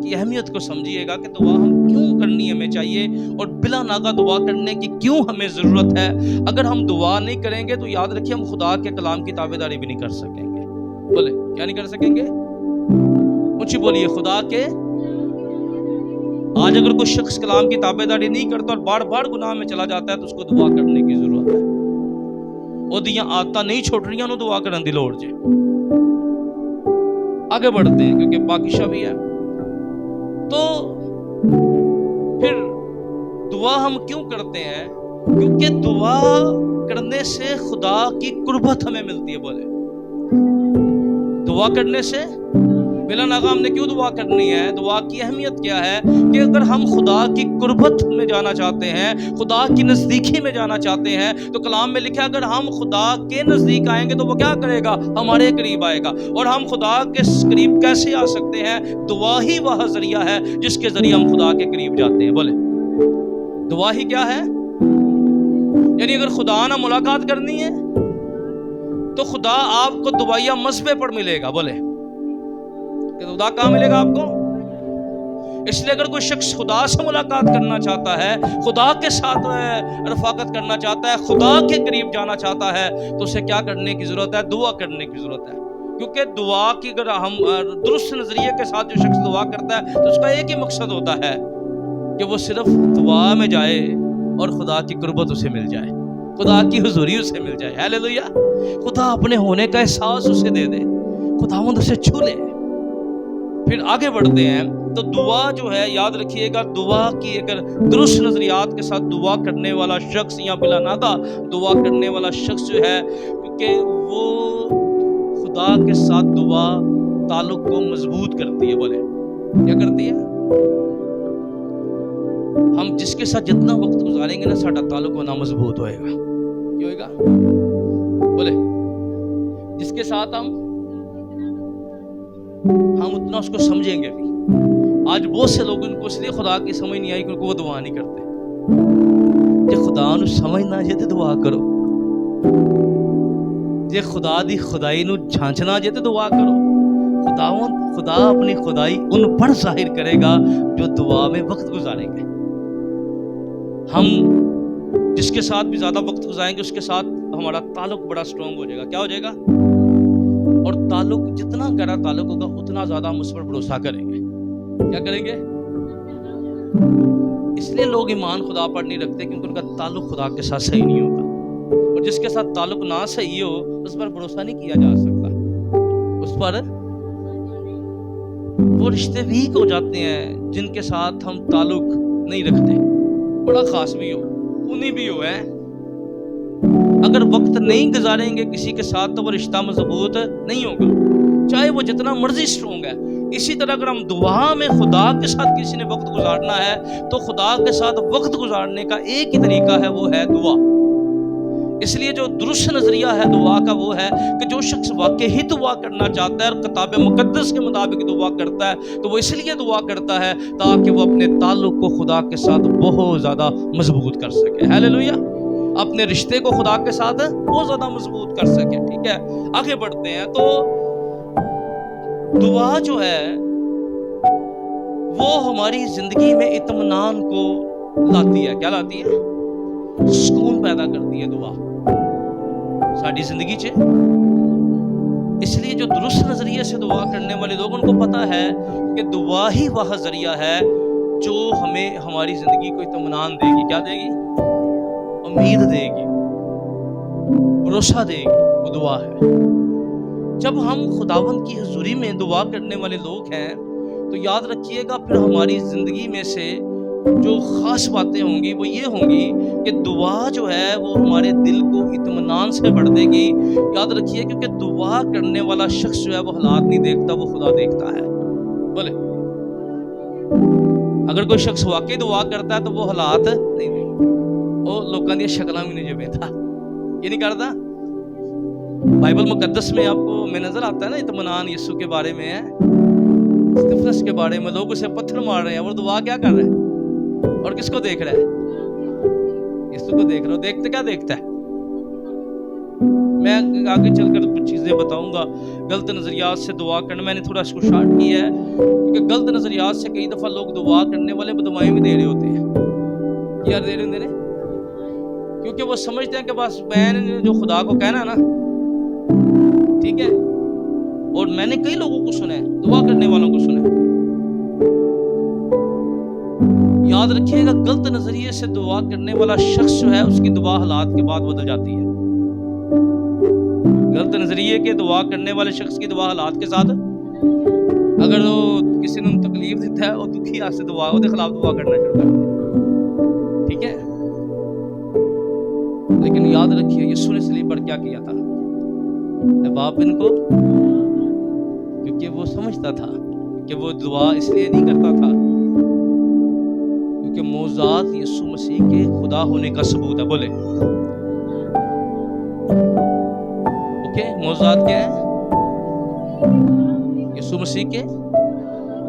کی اہمیت کو سمجھیے گا کہ دعا ہم کیوں کرنی ہمیں چاہیے اور بلا ناغہ دعا کرنے کی کیوں ہمیں ضرورت ہے. اگر ہم دعا نہیں کریں گے تو یاد رکھیے ہم خدا کے کلام کی تابع داری بھی نہیں کر سکیں گے. بولے کیا نہیں کر سکیں گے؟ مجھے بولیے خدا کے. آج اگر کوئی شخص کلام کی تابع داری نہیں کرتا اور بار بار گناہ میں چلا جاتا ہے تو اس کو دعا کرنے کی ضرورت ہے. وہ دیاں عادتاں نہیں چھوڑ رہی ہیں، انہوں دعا کرن دی لوڑ جے. آگے بڑھتے ہیں کیونکہ باقی شب ہی ہے. تو پھر دعا ہم کیوں کرتے ہیں؟ کیونکہ دعا کرنے سے خدا کی قربت ہمیں ملتی ہے. بولے دعا کرنے سے بلا ناغہ ہم نے کیوں دعا کرنی ہے؟ دعا کی اہمیت کیا ہے کہ اگر ہم خدا کی قربت میں جانا چاہتے ہیں، خدا کی نزدیکی میں جانا چاہتے ہیں، تو کلام میں لکھا ہے اگر ہم خدا کے نزدیک آئیں گے تو وہ کیا کرے گا؟ ہمارے قریب آئے گا. اور ہم خدا کے قریب کیسے آ سکتے ہیں؟ دعا ہی وہ ذریعہ ہے جس کے ذریعے ہم خدا کے قریب جاتے ہیں. بولے دعا ہی کیا ہے؟ یعنی اگر خدا نہ ملاقات کرنی ہے تو خدا آپ کو دعائیہ مذبے پر ملے گا. بولے خدا کہاں ملے گا آپ کو؟ اس لیے اگر کوئی شخص خدا سے ملاقات کرنا چاہتا ہے، خدا کے ساتھ رفاقت کرنا چاہتا ہے، خدا کے قریب جانا چاہتا ہے، تو اسے کیا کرنے کی ضرورت ہے؟ دعا کرنے کی ضرورت ہے. کیونکہ دعا کی اگر ہم درست نظریے کے ساتھ جو شخص دعا کرتا ہے تو اس کا ایک ہی مقصد ہوتا ہے کہ وہ صرف دعا میں جائے اور خدا کی قربت اسے مل جائے, خدا کی حضوری اسے مل جائے. ہاللیلویہ. خدا اپنے ہونے کا احساس اسے دے دے, خداوند اسے چھو لے. پھر آگے بڑھتے ہیں تو دعا جو ہے یاد رکھیے گا, دعا کی اگر درست نظریات کے ساتھ دعا کرنے والا شخص یا بلا نادا دعا کرنے والا شخص جو ہے, کیونکہ وہ خدا کے ساتھ دعا تعلق کو مضبوط کرتی ہے. بولے کیا کرتی ہے؟ ہم جس کے ساتھ جتنا وقت گزاریں گے نا ساڈا تعلق ہونا مضبوط ہوئے گا. کیا ہوئے گا؟ بولے جس کے ساتھ ہم اتنا اس کو سمجھیں گے بھی. آج بہت سے لوگ ان کو اس لیے خدا کی سمجھ نہیں آئی کیونکہ وہ دعا نہیں کرتے. جے خدا نو سمجھنا جے تے دعا کرو, جے خدا دی خدائی نو جھانچنا جے تے دعا کرو. خدا اپنی خدائی ان پر ظاہر کرے گا جو دعا میں وقت گزاریں گے. ہم جس کے ساتھ بھی زیادہ وقت گزاریں گے اس کے ساتھ ہمارا تعلق بڑا سٹرونگ ہو جائے گا. کیا ہو جائے گا؟ اور تعلق جتنا گہرا تعلق ہوگا اتنا زیادہ ہم اس پر بھروسہ کریں گے. کیا کریں گے؟ اس لیے لوگ ایمان خدا پر نہیں رکھتے کیونکہ ان کا تعلق خدا کے ساتھ صحیح نہیں ہوتا. اور جس کے ساتھ تعلق نہ صحیح ہو اس پر بھروسہ نہیں کیا جا سکتا. اس پر وہ رشتے ویک ہو جاتے ہیں جن کے ساتھ ہم تعلق نہیں رکھتے, بڑا خاص بھی ہو انہیں بھی ہو ہے. اگر وقت نہیں گزاریں گے کسی کے ساتھ تو وہ رشتہ مضبوط نہیں ہوگا, چاہے وہ جتنا مرضی سٹرونگ ہے. اسی طرح اگر ہم دعا میں خدا کے ساتھ کسی نے وقت گزارنا ہے تو خدا کے ساتھ وقت گزارنے کا ایک ہی طریقہ ہے, وہ ہے دعا. اس لیے جو درست نظریہ ہے دعا کا وہ ہے کہ جو شخص واقعی دعا کرنا چاہتا ہے اور کتاب مقدس کے مطابق دعا کرتا ہے تو وہ اس لیے دعا کرتا ہے تاکہ وہ اپنے تعلق کو خدا کے ساتھ بہت زیادہ مضبوط کر سکے. ہاللیلویہ. اپنے رشتے کو خدا کے ساتھ بہت زیادہ مضبوط کر سکے. ٹھیک ہے, آگے بڑھتے ہیں. تو دعا جو ہے وہ ہماری زندگی میں اطمینان کو لاتی ہے. کیا لاتی ہے؟ سکون پیدا کرتی ہے دعا ساری زندگی چ. اس لیے جو درست نظریے سے دعا کرنے والے لوگ ان کو پتا ہے کہ دعا ہی وہ ذریعہ ہے جو ہمیں ہماری زندگی کو اطمینان دے گی. کیا دے گی؟ امید دے گی, بھروسہ دے گی. وہ دعا ہے. جب ہم خداوند کی حضوری میں دعا کرنے والے لوگ ہیں تو یاد رکھیے گا پھر ہماری زندگی میں سے جو خاص باتیں ہوں گی وہ یہ ہوں گی کہ دعا جو ہے وہ ہمارے دل کو اطمینان سے بھر دے گی. یاد رکھیے کیونکہ دعا کرنے والا شخص جو ہے وہ حالات نہیں دیکھتا, وہ خدا دیکھتا ہے. بولے اگر کوئی شخص واقعی دعا کرتا ہے تو وہ حالات نہیں دیکھتا, وہ لوگوں کی شکلیں بھی نہیں جو بیٹھا یہ نہیں کرتا. بائبل مقدس میں آپ کو میں نظر آتا ہے نا اطمینان یسوع کے بارے میں ہے, استفنس کے بارے میں. لوگ اسے پتھر مار رہے ہیں اور دعا کیا کر رہے ہیں اور کس کو دیکھ رہا ہے؟ یسوع کو دیکھ رہا ہو. دیکھتے کیا دیکھتا ہے؟ میں آگے چل کر کچھ چیزیں بتاؤں گا. غلط نظریات سے دعا کرنا, میں نے تھوڑا اس کو شارٹ کیا ہے کیونکہ غلط نظریات سے کئی دفعہ لوگ دعا کرنے والے دعائیں بھی دے رہے ہوتے ہیں. یار دے رہے ہیں کیونکہ وہ سمجھتے ہیں کہ بس میں نے جو خدا کو کہنا نا ٹھیک ہے. اور میں نے کئی لوگوں کو سنا ہے, دعا کرنے والوں کو سنا ہے. یاد رکھیے گا غلط نظریے سے دعا کرنے والا شخص جو ہے اس کی دعا حالات کے بعد بدل جاتی ہے. غلط نظریے کے دعا کرنے والے شخص کی دعا حالات کے ساتھ, اگر وہ کسی نے تکلیف دیتا ہے وہ دکھی آج سے دعا کے خلاف دعا کرنا شروع کرتے ہیں. ٹھیک ہے, لیکن یاد رکھیے یسوع نے صلیب پر کیا کیا تھا؟ باپ ان کو, کیونکہ وہ سمجھتا تھا کہ وہ دعا اس لیے نہیں کرتا تھا کیونکہ معجزات یسوع مسیح کے خدا ہونے کا ثبوت ہے. بولے اوکے, معجزات کیا ہیں؟ یسوع مسیح کے.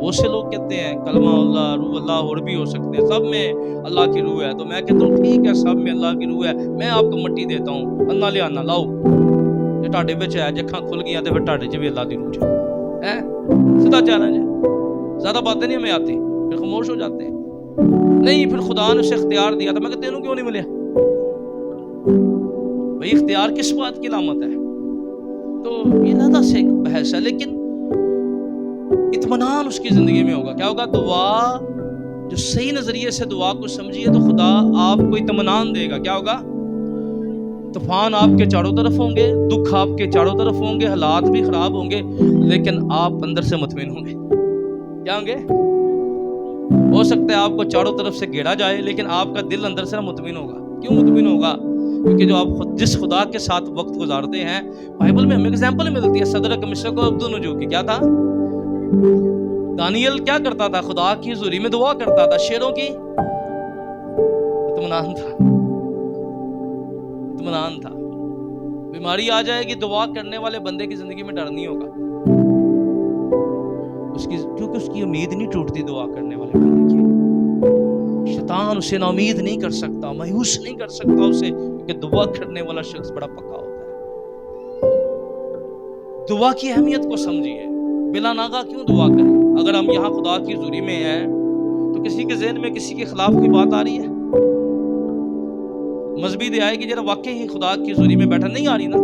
بہت سے لوگ کہتے ہیں کلمہ اللہ, روح اللہ اور بھی ہو سکتے ہیں, سب میں اللہ کی روح ہے. تو میں کہتا ہوں ٹھیک ہے سب میں اللہ کی روح ہے, میں آپ کو مٹی دیتا ہوں, انا لے آنا لاؤ جو ٹاڈے بچ ہے, جکھاں کھل گیا تو پھر ٹاڈے چ بھی اللہ کی روح ہے. سیدھا چیلنج ہے, زیادہ باتیں نہیں ہمیں آتی, پھر خاموش ہو جاتے ہیں. نہیں, پھر خدا نے اسے اختیار دیا تھا. میں کہتا ہوں کیوں نہیں ملے بھائی؟ اختیار کس بات کی علامت ہے؟ تو یہ زیادہ سے ایک بحث ہے, لیکن اطمینان اس کی زندگی میں ہوگا. کیا ہوگا؟ دعا جو صحیح نظریے سے دعا کو سمجھیے تو خدا آپ کو اطمینان دے گا. کیا ہوگا؟ طوفان آپ کے چاروں طرف ہوں گے, دکھ آپ کے چاروں طرف ہوں گے, حالات بھی خراب ہوں گے, لیکن آپ اندر سے مطمئن ہوں گے. کیا ہوں گے؟ ہو سکتا ہے آپ کو چاروں طرف سے گھیرا جائے لیکن آپ کا دل اندر سے مطمئن ہوگا. کیوں مطمئن ہوگا؟ کیونکہ جو آپ جس خدا کے ساتھ وقت گزارتے ہیں, بائبل میں ہمیں اگزامپل ملتی ہے صدرک مشرق و عبدالنجو کی. کیا تھا؟ دانیل کیا کرتا تھا؟ خدا کی حضوری میں دعا کرتا تھا. شیروں کی اطمینان تھا. بیماری آ جائے گی, دعا کرنے والے بندے کی زندگی میں ڈر نہیں ہوگا, کیونکہ اس کی امید نہیں ٹوٹتی دعا کرنے والے بندے کی. شیطان اسے نا امید نہیں کر سکتا, مایوس نہیں کر سکتا اسے, کیونکہ دعا کرنے والا شخص بڑا پکا ہوتا ہے. دعا کی اہمیت کو سمجھیے. بلا ناغہ کیوں دعا کریں؟ اگر ہم یہاں خدا کی حضوری میں ہیں تو کسی کے ذہن میں کسی کے خلاف کوئی بات آ رہی ہے؟ مذہبی دے آئے کہ جرا واقعی ہی خدا کی حضوری میں بیٹھا, نہیں آ رہی نا.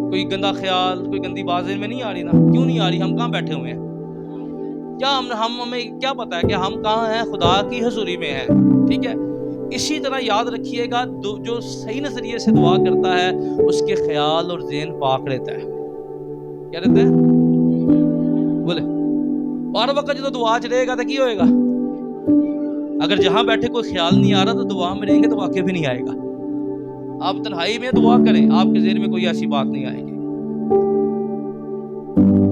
کوئی گندا خیال, کوئی گندی بات ذہن میں نہیں آ رہی نا. کیوں نہیں آ رہی؟ ہم کہاں بیٹھے ہوئے ہیں؟ کیا ہمیں کیا پتا ہے کہ ہم کہاں ہیں؟ خدا کی حضوری میں ہیں. ٹھیک ہے. اسی طرح یاد رکھیے گا, جو صحیح نظریے سے دعا کرتا ہے اس کے خیال اور ذہن پاک رہتا ہے. کیا رہتا ہے؟ بولے. اور وقت جو دعا چ رہے گا تو کی ہوئے گا؟ اگر جہاں بیٹھے کوئی خیال نہیں آ رہا تو دعا میں رہیں گے تو واقعہ بھی نہیں آئے گا. آپ تنہائی میں دعا کریں, آپ کے ذہن میں کوئی ایسی بات نہیں آئے گی.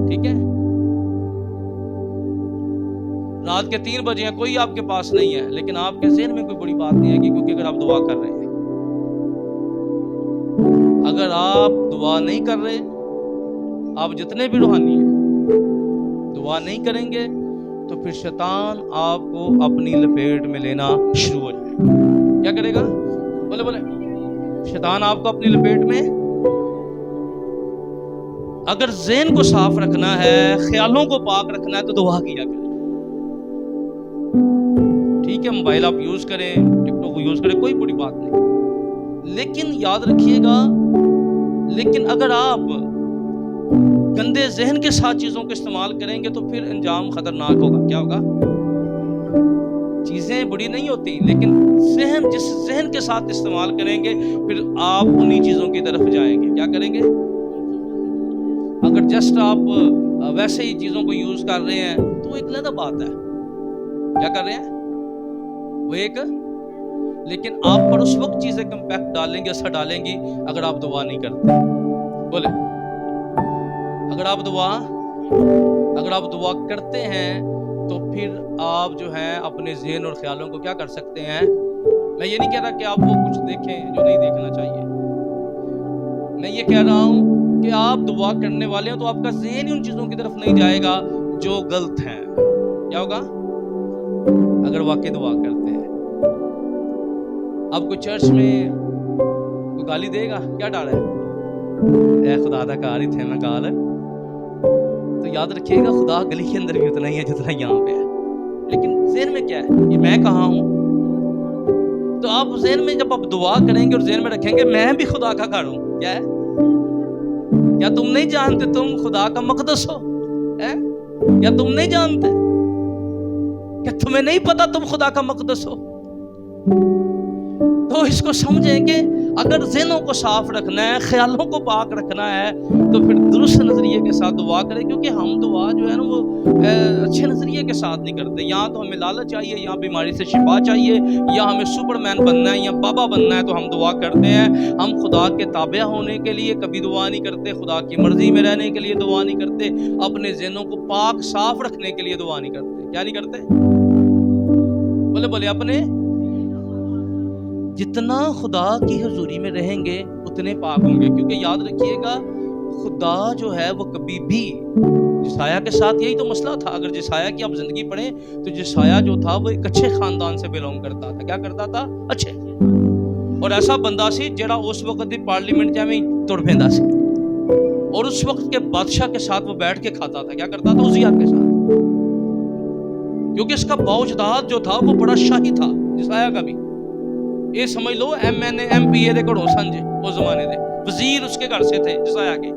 ٹھیک ہے. رات کے 3 بجے ہیں, کوئی آپ کے پاس نہیں ہے, لیکن آپ کے ذہن میں کوئی بڑی بات نہیں آئے گی, کیونکہ اگر آپ دعا کر رہے ہیں. اگر آپ دعا نہیں کر رہے, آپ جتنے بھی روحانی ہیں دعا نہیں کریں گے تو پھر شیطان آپ کو اپنی لپیٹ میں لینا شروع ہو جائے گا. کیا کرے گا؟ بولے. شیطان آپ کو اپنی لپیٹ میں. اگر ذہن کو صاف رکھنا ہے, خیالوں کو پاک رکھنا ہے تو دعا کیا کریں. ٹھیک ہے, موبائل آپ یوز کریں, ٹک ٹاک کو یوز کریں, کوئی بڑی بات نہیں, لیکن یاد رکھیے گا, لیکن اگر آپ گندے ذہن کے ساتھ چیزوں کو استعمال کریں گے تو پھر انجام خطرناک ہوگا. کیا ہوگا؟ چیزیں بری نہیں ہوتی, لیکن جس ذہن کے ساتھ استعمال کریں گے پھر آپ انہی چیزوں کی طرف جائیں گے. کیا کریں گے؟ اگر جسٹ آپ ویسے ہی چیزوں کو یوز کر رہے ہیں تو ایک علیحدہ بات ہے. کیا کر رہے ہیں وہ ایک, لیکن آپ پر اس وقت چیزیں کمپیکٹ ڈالیں گے, اثر ڈالیں گی اگر آپ دعا نہیں کرتے. بولے. اگر آپ دعا کرتے ہیں تو پھر آپ جو ہیں اپنے ذہن اور خیالوں کو کیا کر سکتے ہیں. میں یہ نہیں کہہ رہا کہ آپ وہ کچھ دیکھیں جو نہیں دیکھنا چاہیے. میں یہ کہہ رہا ہوں کہ آپ دعا کرنے والے ہیں تو آپ کا ذہن ان چیزوں کی طرف نہیں جائے گا جو غلط ہیں. کیا ہوگا؟ اگر واقعی دعا کرتے ہیں. اب کوئی چرچ میں کوئی گالی دے گا, کیا ڈر ہے؟ اے خدا دا کار ہی تھے میں گال ہے, تو یاد رکھیے گا خدا گلی کے اندر بھی اتنا ہی ہے جتنا یہاں پہ ہے. لیکن ذہن میں کیا ہے, یہ میں کہاں ہوں. تو آپ ذہن میں جب آپ دعا کریں گے اور ذہن میں رکھیں گے میں بھی خدا کا گھر ہوں. کیا ہے؟ کیا تم نہیں جانتے تم خدا کا مقدس ہو؟ کیا تم نہیں جانتے؟ کیا تمہیں نہیں پتا تم خدا کا مقدس ہو؟ تو اس کو سمجھیں کہ اگر ذہنوں کو صاف رکھنا ہے, خیالوں کو پاک رکھنا ہے تو پھر درست نظریے کے ساتھ دعا کریں. کیونکہ ہم دعا جو ہے نا وہ اچھے نظریے کے ساتھ نہیں کرتے. یہاں تو ہمیں لالچ چاہیے, یہاں بیماری سے شفا چاہیے, یا ہمیں سپر مین بننا ہے یا بابا بننا ہے تو ہم دعا کرتے ہیں. ہم خدا کے تابع ہونے کے لیے کبھی دعا نہیں کرتے, خدا کی مرضی میں رہنے کے لیے دعا نہیں کرتے, اپنے ذہنوں کو پاک صاف رکھنے کے لیے دعا نہیں کرتے. کیا نہیں کرتے؟ بولے اپنے جتنا خدا کی حضوری میں رہیں گے اتنے پاک ہوں گے. کیونکہ یاد رکھیے گا خدا جو ہے وہ کبھی بھی, جسایہ کے ساتھ یہی تو مسئلہ تھا. اگر جسایہ کی آپ زندگی پڑھیں تو جسایہ جو تھا وہ ایک اچھے خاندان سے بلونگ کرتا تھا. کیا کرتا تھا؟ اچھے. اور ایسا بندہ سی جڑا اس وقت دی پارلیمنٹ میں تڑ پیندا سی, اور اس وقت کے بادشاہ کے ساتھ وہ بیٹھ کے کھاتا تھا. کیا کرتا تھا؟ عزیہ کے ساتھ. کیونکہ اس کا باوجداد جو تھا وہ بڑا شاہی تھا. جسایہ کا بھی یہ سمجھ لو MPA دے گھڑوں سنجے اس زمانے دے وزیر اس کے گھر سے تھے جسایہ کے.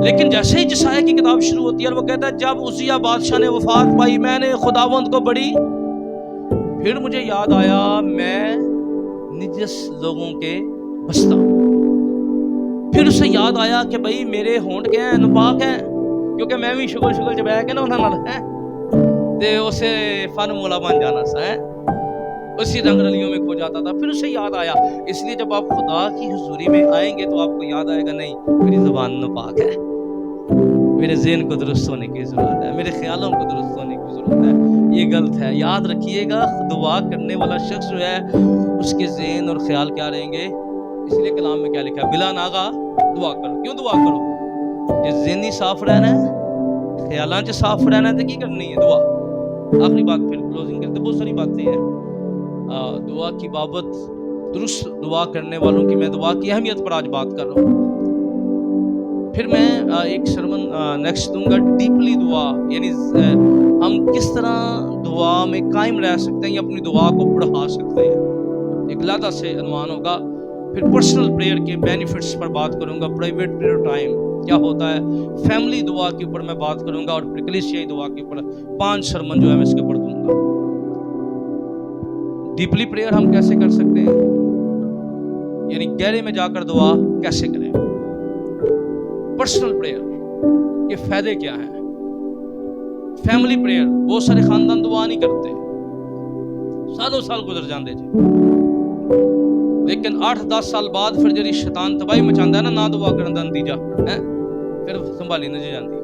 لیکن جیسے ہی جسایہ کی کتاب شروع ہوتی ہے اور وہ کہتا ہے جب عزیہ بادشاہ نے وفات پائی میں نے خداوند کو بڑی پھر مجھے یاد آیا میں نجس لوگوں کے بستا ہوں. پھر اسے یاد آیا کہ بھائی میرے ہونٹ کے ہیں ناپاک ہیں, کیونکہ میں بھی شکل چ بہ کے نا انہوں نے تے اسے فن مولا بن جانا سا ہے, اسی رنگ رلیوں میں کھو جاتا تھا. پھر اسے یاد آیا, اس لیے جب آپ خدا کی حضوری میں آئیں گے تو آپ کو یاد آئے گا نہیں میری زبان ناپاک ہے, میرے ذہن کو درست ہونے کی ضرورت ہے, میرے خیالوں کو درست ہونے کی ضرورت ہے, یہ غلط ہے. یاد رکھیے گا دعا کرنے والا شخص جو ہے اس کے ذہن اور خیال کیا رہیں گے. اس لیے کلام میں کیا لکھا ہے, بلا ناغا دعا کرو. کیوں دعا کرو؟ کہ ذہنی صاف رہنا ہے, خیالاں چ صاف رہنا ہے, تو کی کرنی ہے دعا. آخری بات پھر کلوزنگ کرتے, بہت ساری باتیں ہیں دعا کی بابت, درست دعا کرنے والوں کی. میں دعا کی اہمیت پر آج بات کر رہا ہوں. پھر میں ایک سرمن نیکسٹ دوں گا, ڈیپلی دعا, یعنی ہم کس طرح دعا میں قائم رہ سکتے ہیں یا اپنی دعا کو بڑھا سکتے ہیں, ایک علیحدہ سے عنوان ہوگا. پھر پرسنل پریئر کے بینیفٹس پر بات کروں گا, پرائیویٹ پریئر ٹائم کیا ہوتا ہے, فیملی دعا کے اوپر میں بات کروں گا, اور پھر کلیسیائی دعا کے اوپر 5 سرمن جو ہے میں اس کے اوپر دوں گا. ڈیپلی پریئر ہم کیسے کر سکتے ہیں, یعنی گہرے میں جا کر دعا کیسے کریں. پرسنل پریئر کے فائدے کیا ہیں. فیملی پریئر, بہت سارے خاندان دعا نہیں کرتے, سالوں سال گزر جاندے جی, لیکن 8-10 سال بعد پھر جڑی شیطان تباہی مچاندا ہے نا دعا کرن دا نتیجہ ہے, پھر سنبھالی نہ جاندی.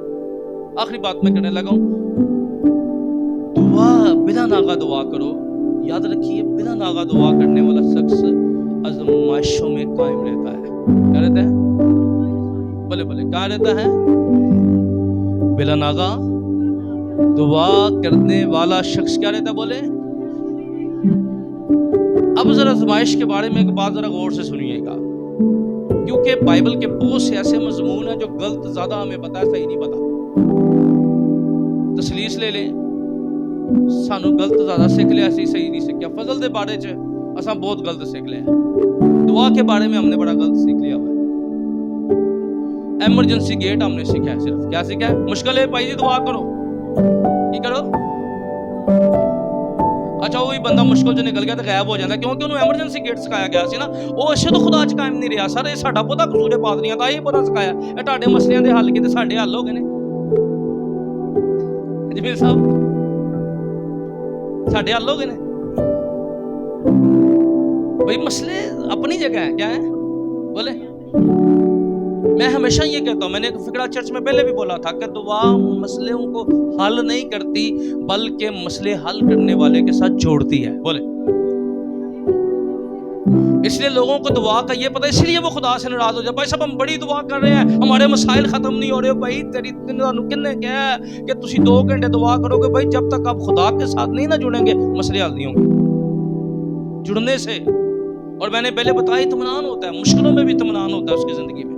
آخری بات میں کرنے لگا ہوں, دعا بلا ناغا دعا کرو. یاد رکھیے بلا ناغا دعا کرنے والا شخص آزمائشوں میں قائم رہتا ہے. کیا رہتا ہے؟ بولے بولے کیا رہتا ہے؟ بلا ناغا دعا کرنے والا شخص کیا رہتا ہے, بولے. اب ذرا آزمائش کے بارے میں ایک بات ذرا غور سے سنیے گا, کیونکہ بائبل کے بہت سے ایسے مضمون ہیں جو غلط زیادہ ہمیں پتا ہے, صحیح نہیں پتا. تسلیس لے لیں, سانو غلط زیادہ سیکھ لیا, صحیح نہیں سیکھیا. فضل دے بارے چ اساں بہت غلط سیکھ لیا, دعا کے بارے میں ہم نے بڑا غلط سیکھ لیا ہوا ہے. ایمرجنسی گیٹ ہم نے سیکھا ہے, صرف کیا سیکھا ہے, مشکل ہے بھائی جی دعا کرو, کی کرو. اچھا وہی بندہ مشکل جو نکل گیا تو غائب ہو جاتا, کیونکہ انہوں ایمرجنسی گیٹ سکھایا گیا سی نا, وہ اسے تو خدا چ قائم نہیں رہا. سر یہ ساڈا پتا قصور ہے پادریاں دا, یہ پتا سکھایا یہ تہاڈے مسلیاں دے حل کیتے ساڈے حل ہو گئے نے. جمیل صاحب ساڈے حل ہو گئے نے. بھائی مسئلے اپنی جگہ ہیں, کیا ہیں بولے. میں ہمیشہ یہ کہتا ہوں, میں نے ایک فکرہ چرچ میں پہلے بھی بولا تھا کہ دعا مسئلوں کو حل نہیں کرتی بلکہ مسئلے حل کرنے والے کے ساتھ جوڑتی ہے, بولے. اس لیے لوگوں کو دعا کا یہ پتہ, اس لیے وہ خدا سے ناراض ہو جائے. بھائی صاحب ہم بڑی دعا کر رہے ہیں, ہمارے مسائل ختم نہیں ہو رہے. بھائی تیری کن نے کہا ہے کہ تسی 2 گھنٹے دعا کرو گے, بھائی جب تک آپ خدا کے ساتھ نہیں نہ جڑیں گے مسئلے حل نہیں ہوں گے. جڑنے سے, اور میں نے پہلے بتایا, اطمینان ہوتا ہے, مشکلوں میں بھی اطمینان ہوتا ہے اس کی زندگی میں.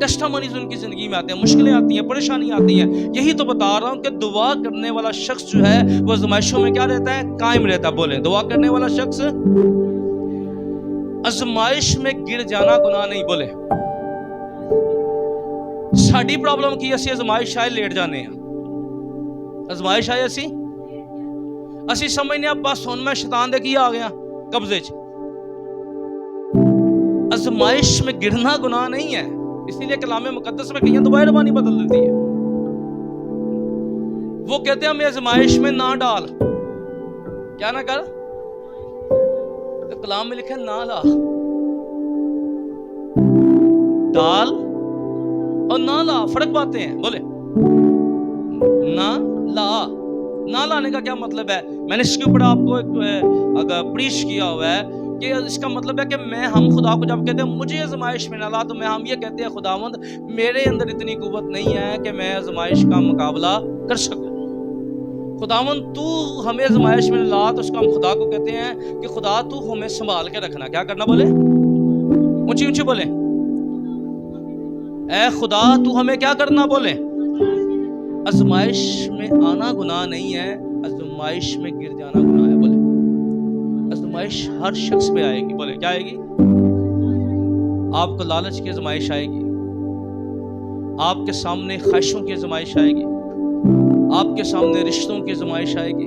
ٹیسٹامنیز ان کی زندگی میں آتے ہیں, مشکلیں آتی ہیں, پریشانی آتی ہیں. یہی تو بتا رہا ہوں کہ دعا کرنے والا شخص جو ہے وہ آزمائشوں میں کیا رہتا ہے, قائم رہتا ہے. بولیں دعا کرنے والا شخص آزمائش میں گر جانا گناہ نہیں. بولے ساڈی پرابلم کی, اسی آزمائش آئے لیٹ جانے ہیں. آزمائش آئے اسی سمجھنے اب بس ہن میں شیطان دے کی آ گیا قبضے چ. آزمائش میں گرنا گناہ نہیں ہے. اسی لیے کلام مقدس میں کہیں دعائیں ربانی بدل دیتی ہے. وہ کہتے ہیں ہمیں آزمائش میں نہ ڈال, کیا نہ کر. تو کلام میں لکھا ہے نہ لا, ڈال اور نہ لا فرق باتیں ہیں. بولے نہ لا, نہ لانے کا کیا مطلب ہے. میں نے اس کے اوپر آپ کو اگر پریش کیا ہوا ہے کہ اس کا مطلب ہے کہ ہم خدا کو جب کہتے ہیں مجھے آزمائش میں نہ لا, تو ہم یہ کہتے ہیں خداوند میرے اندر اتنی قوت نہیں ہے کہ میں آزمائش کا مقابلہ کر سکوں. خداوند تو ہمیں آزمائش میں لا, تو اس کا ہم خدا کو کہتے ہیں کہ خدا تو ہمیں سنبھال کے رکھنا. کیا کرنا, بولے اونچی اونچی بولے, اے خدا تو ہمیں کیا کرنا. بولے آزمائش میں آنا گناہ نہیں ہے, آزمائش میں گر جانا گناہ ہے. بولے آزمائش ہر شخص پہ آئے گی. بولے کیا آئے گی. آپ کو لالچ کی آزمائش آئے گی, آپ کے سامنے خواہشوں کی آزمائش آئے گی, آپ کے سامنے رشتوں کی آزمائش آئے گی,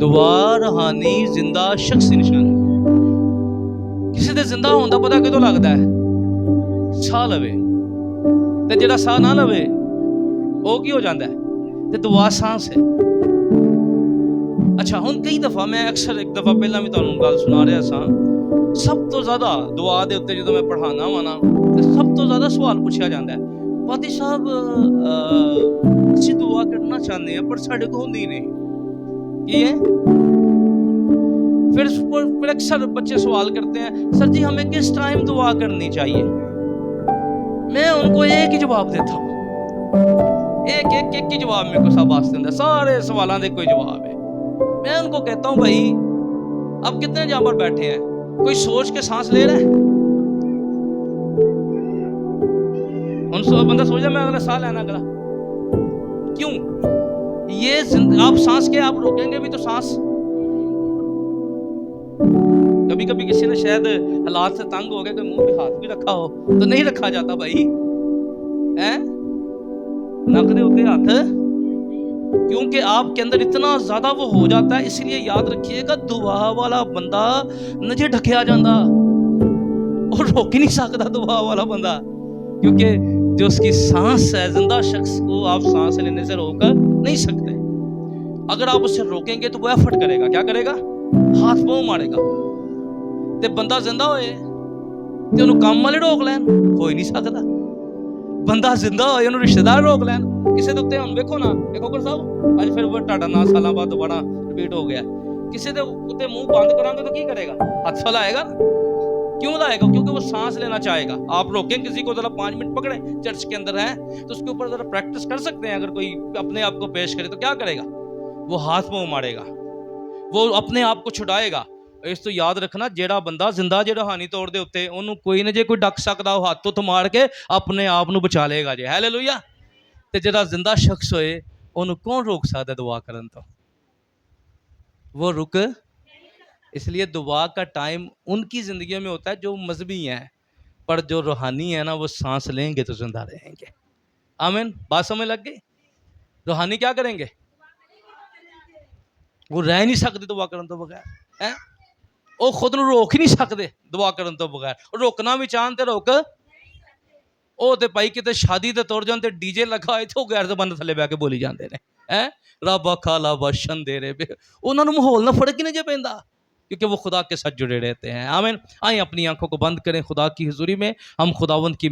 دعا روحانی زندہ شخص کی نشانی. کسی دے زندہ ہونے کا پتا کدوں لگتا ہے؟ ساہ لوے. تے جڑا ساہ نہ لوے وہ کی ہو جاتا ہے؟ تے دعا سانس ہے. اچھا ہن کئی دفعہ میں اکثر ایک دفعہ پہلا بھی تانوں گل سنا رہا سا، سب تو زیادہ دعا دے اوتے جدوں میں پڑھانا ہوا نا تے سب تو زیادہ سوال پوچھا جاتا ہے، پادری صاحب اسی دعا کرنا چاہتے ہیں پر ساڈے کو ہوندی نہیں. کی ہے؟ پھر اکثر بچے سوال کرتے ہیں سر جی ہمیں کس ٹائم دعا کرنی چاہیے؟ میں ان کو ایک ہی جواب دیتا ہوں، ایک ہی جواب میرے کو سب واسطے ہے، سارے سوالوں دے کوئی جواب ہے. میں ان کو کہتا ہوں بھائی اب کتنے جہاں پر بیٹھے ہیں، کوئی سوچ کے سانس لے رہا ہے؟ بندہ سوچ رہا میں اگلا سانس لینا اگلا کیوں؟ یہ آپ سانس کے آپ روکیں گے بھی تو سانس. کبھی کبھی کسی نے شاید حالات سے تنگ ہو گئے کہ منہ پہ ہاتھ بھی رکھا ہو تو نہیں رکھا جاتا بھائی، نک دے ہوتے ہاتھ، کیونکہ آپ کے اندر اتنا زیادہ وہ ہو جاتا ہے. اس لیے یاد رکھیے گا دعا والا بندہ نجے ڈھکیا جاندہ اور روک ہی نہیں سکتا دعا والا بندہ، کیونکہ جو اس کی سانس ہے، زندہ شخص کو آپ سانس لینے سے روک نہیں سکتے. اگر آپ اسے روکیں گے تو وہ ایفرٹ کرے گا، کیا کرے گا؟ ہاتھ پاؤں مارے گا. تے بندہ زندہ ہوئے تے انہوں کام والے روک لین، ہو ہی نہیں سکتا. بندہ زندہ ہوئے انہوں رشتہ دار روک لین. کسی دے اوتے ہن ویکھو نا دیکھو کر صاحب اج پھر وہ ٹاڈا نا سالاں بعد دوبارہ ریپیٹ ہو گیا. کسی دے اوتے منہ بند کران گے تو کی کرے گا؟ ہاتھ پھیلائے گا. کیوں لائے گا؟ کیونکہ وہ سانس لینا چاہے گا. آپ روکیں کسی کو ذرا 5 منٹ پکڑیں چرچ کے اندر ہے تو اس کے اوپر ذرا پریکٹس کر سکتے ہیں. اگر کوئی اپنے آپ کو پیش کرے تو کیا کرے گا؟ وہ ہاتھ پاؤں مارے گا، وہ اپنے آپ کو چھڑائے گا. اس تو یاد رکھنا جیڑا بندہ زندہ جے روحانی طور دے اوتے اونوں کوئی نہ جے کوئی ڈک سکدا وہ ہاتھ تو مار کے اپنے آپ نو بچا لے گا جی. ہیلیلویا. تے جیڑا زندہ شخص ہوئے اونوں کون روک سکدا دعا کرن تو؟ وہ رک. اس لیے دعا کا ٹائم ان کی زندگیوں میں ہوتا ہے جو مذہبی ہیں، پر جو روحانی ہے نا وہ سانس لیں گے تو زندہ رہیں گے. آمین. بات سمجھ لگ گئی؟ روحانی کیا کریں گے؟ وہ رہ نہیں سکتے دعا کرن تو بغیر. وہ خود نو روک ہی نہیں سکتے دعا کرن تو بغیر. روکنا بھی چاہن تے روک او تے بھائی کتے شادی تے تر جان تے ڈی جے لگا ہوئے تو غیر زبان تھلے بہ کے بولی جاندے نے رب کھالا بشن دے رہے انہاں نو ماحول نہ فرق ہی نہیں جے پیندا کیونکہ وہ خدا کے ساتھ جڑے رہتے ہیں. آمین. آئیں اپنی آنکھوں کو بند کریں خدا کی حضوری میں، ہم خداوند کی